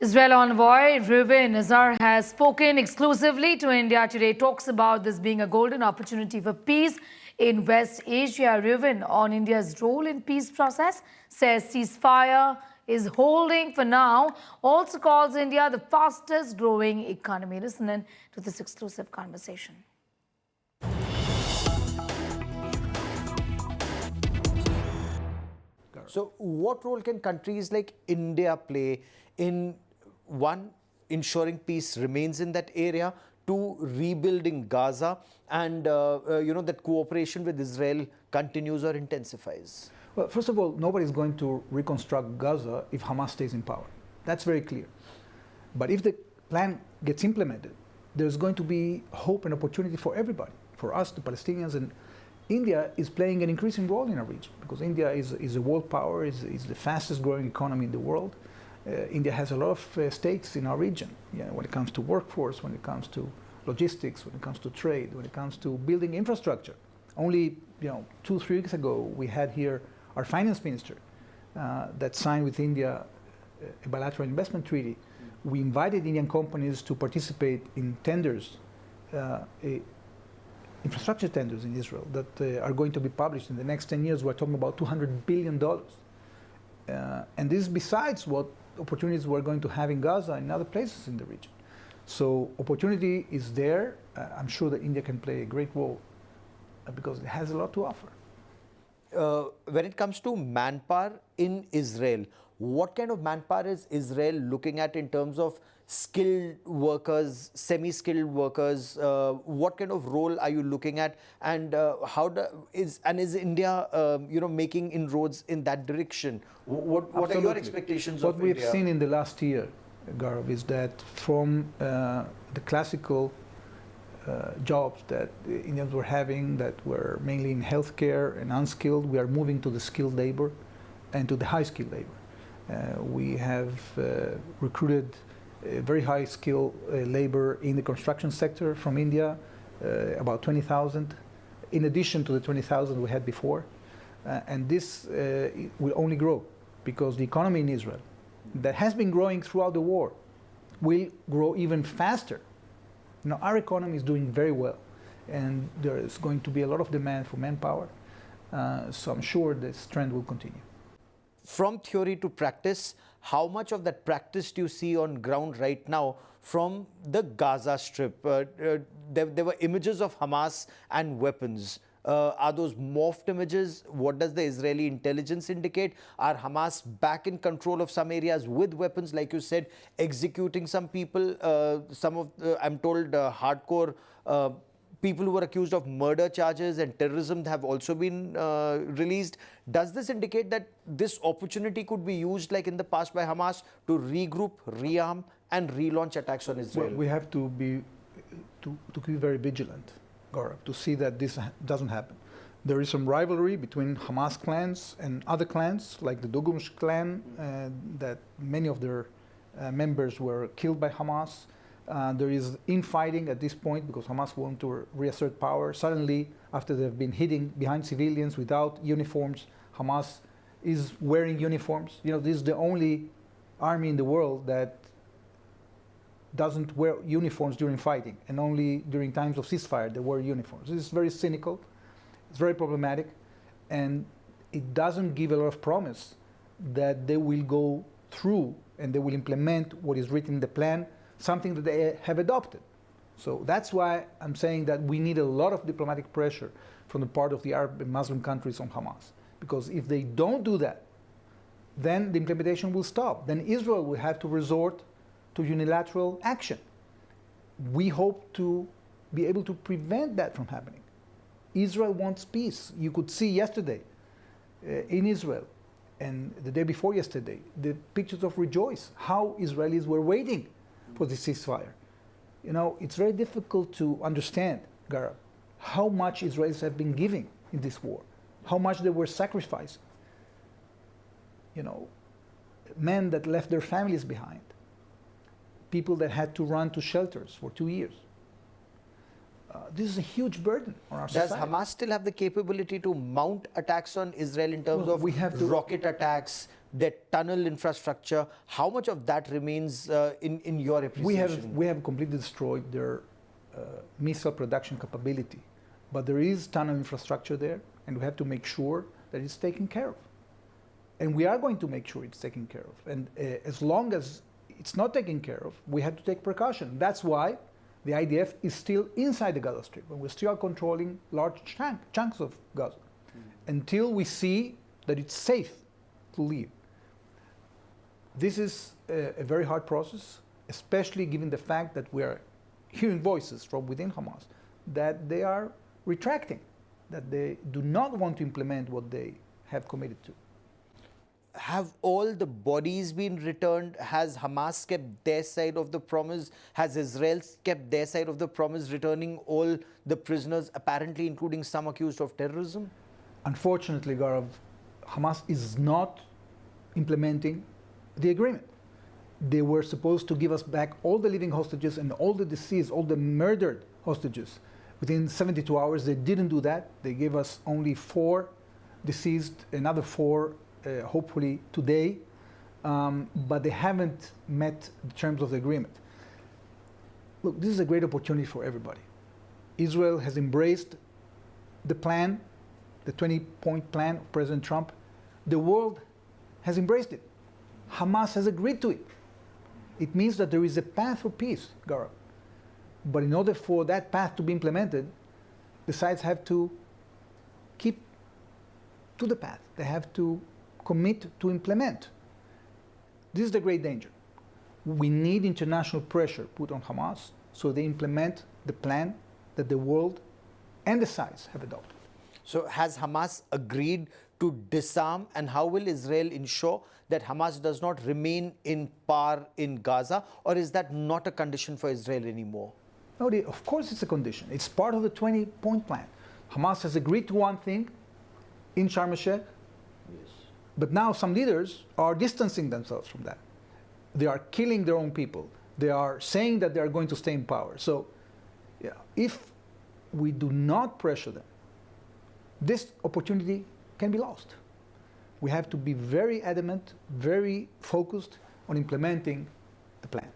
Israel envoy Reuven Azar has spoken exclusively to India today, talks about this being a golden opportunity for peace in West Asia. Reuven, on India's role in peace process, says ceasefire is holding for now, also calls India the fastest growing economy. Listen in to this exclusive conversation. So what role can countries like India play in, one, ensuring peace remains in that area, two, rebuilding Gaza, and that cooperation with Israel continues or intensifies? Well, first of all, nobody's going to reconstruct Gaza if Hamas stays in power. That's very clear. But if the plan gets implemented, there's going to be hope and opportunity for everybody, for us, the Palestinians, and India is playing an increasing role in our region because India is a world power, is the fastest growing economy in the world. India has a lot of stakes in our region, when it comes to workforce, when it comes to logistics, when it comes to trade, when it comes to building infrastructure. Only 2-3 weeks ago, we had here our finance minister that signed with India a bilateral investment treaty. We invited Indian companies to participate in tenders, infrastructure tenders in Israel that are going to be published in the next 10 years. We're talking about $200 billion. And this is besides what opportunities we're going to have in Gaza and other places in the region. So opportunity is there. I'm sure that India can play a great role because it has a lot to offer. When it comes to manpower in Israel, what kind of manpower is Israel looking at in terms of skilled workers, semi-skilled workers? What kind of role are you looking at, and is India making inroads in that direction? What are your expectations of India? What we've seen in the last year, Gaurav, is that from the classical jobs that the Indians were having that were mainly in healthcare and unskilled, we are moving to the skilled labor and to the high-skilled labor. We have recruited very high-skilled labor in the construction sector from India, about 20,000, in addition to the 20,000 we had before. And this will only grow because the economy in Israel, that has been growing throughout the war, will grow even faster. Now, our economy is doing very well, and there is going to be a lot of demand for manpower, so I'm sure this trend will continue. From theory to practice, how much of that practice do you see on ground right now from the Gaza Strip? There were images of Hamas and weapons. Are those morphed images? What does the Israeli intelligence indicate? Are Hamas back in control of some areas with weapons, like you said, executing some people? Some of, I'm told, hardcore people who were accused of murder charges and terrorism have also been released. Does this indicate that this opportunity could be used, like in the past by Hamas, to regroup, rearm, and relaunch attacks on Israel? Well, we have to be very vigilant, Gaurav, to see that this doesn't happen. There is some rivalry between Hamas clans and other clans, like the Dugumsh clan, that many of their members were killed by Hamas. There is infighting at this point because Hamas want to reassert power. Suddenly, after they've been hiding behind civilians without uniforms, Hamas is wearing uniforms. This is the only army in the world that doesn't wear uniforms during fighting, and only during times of ceasefire they wear uniforms. This is very cynical, it's very problematic, and it doesn't give a lot of promise that they will go through and they will implement what is written in the plan, something that they have adopted. So that's why I'm saying that we need a lot of diplomatic pressure from the part of the Arab and Muslim countries on Hamas. Because if they don't do that, then the implementation will stop. Then Israel will have to resort to unilateral action. We hope to be able to prevent that from happening. Israel wants peace. You could see yesterday in Israel and the day before yesterday, the pictures of rejoice, how Israelis were waiting for the ceasefire. It's very difficult to understand, Gaurav, how much Israelis have been giving in this war, how much they were sacrificing. Men that left their families behind, people that had to run to shelters for 2 years. this is a huge burden on our Does society. Hamas still have the capability to mount attacks on Israel in terms Well, of we have to- rocket attacks, their tunnel infrastructure? How much of that remains in your appreciation? We have completely destroyed their missile production capability, but there is tunnel infrastructure there, and we have to make sure that it's taken care of. And we are going to make sure it's taken care of. And as long as it's not taken care of, we have to take precaution. That's why the IDF is still inside the Gaza Strip, and we're still controlling large chunks of Gaza until we see that it's safe to leave. This is a very hard process, especially given the fact that we are hearing voices from within Hamas that they are retracting, that they do not want to implement what they have committed to. Have all the bodies been returned? Has Hamas kept their side of the promise? Has Israel kept their side of the promise, returning all the prisoners, apparently including some accused of terrorism? Unfortunately, Gaurav, Hamas is not implementing the agreement. They were supposed to give us back all the living hostages and all the deceased, all the murdered hostages within 72 hours. They didn't do that. They gave us only 4 deceased, another 4 hopefully today, but they haven't met the terms of the agreement. Look, this is a great opportunity for everybody. Israel has embraced the plan, the 20-point plan of President Trump. The world has embraced it. Hamas has agreed to it. It means that there is a path for peace, Gaurav. But in order for that path to be implemented, the sides have to keep to the path. They have to commit to implement. This is the great danger. We need international pressure put on Hamas so they implement the plan that the world and the sides have adopted. So has Hamas agreed to disarm, and how will Israel ensure that Hamas does not remain in power in Gaza, or is that not a condition for Israel anymore? No, of course it's a condition. It's part of the 20-point plan. Hamas has agreed to one thing in Sharm el-Sheikh, but now some leaders are distancing themselves from that. They are killing their own people. They are saying that they are going to stay in power. So yeah, if we do not pressure them, this opportunity can be lost. We have to be very adamant, very focused on implementing the plan.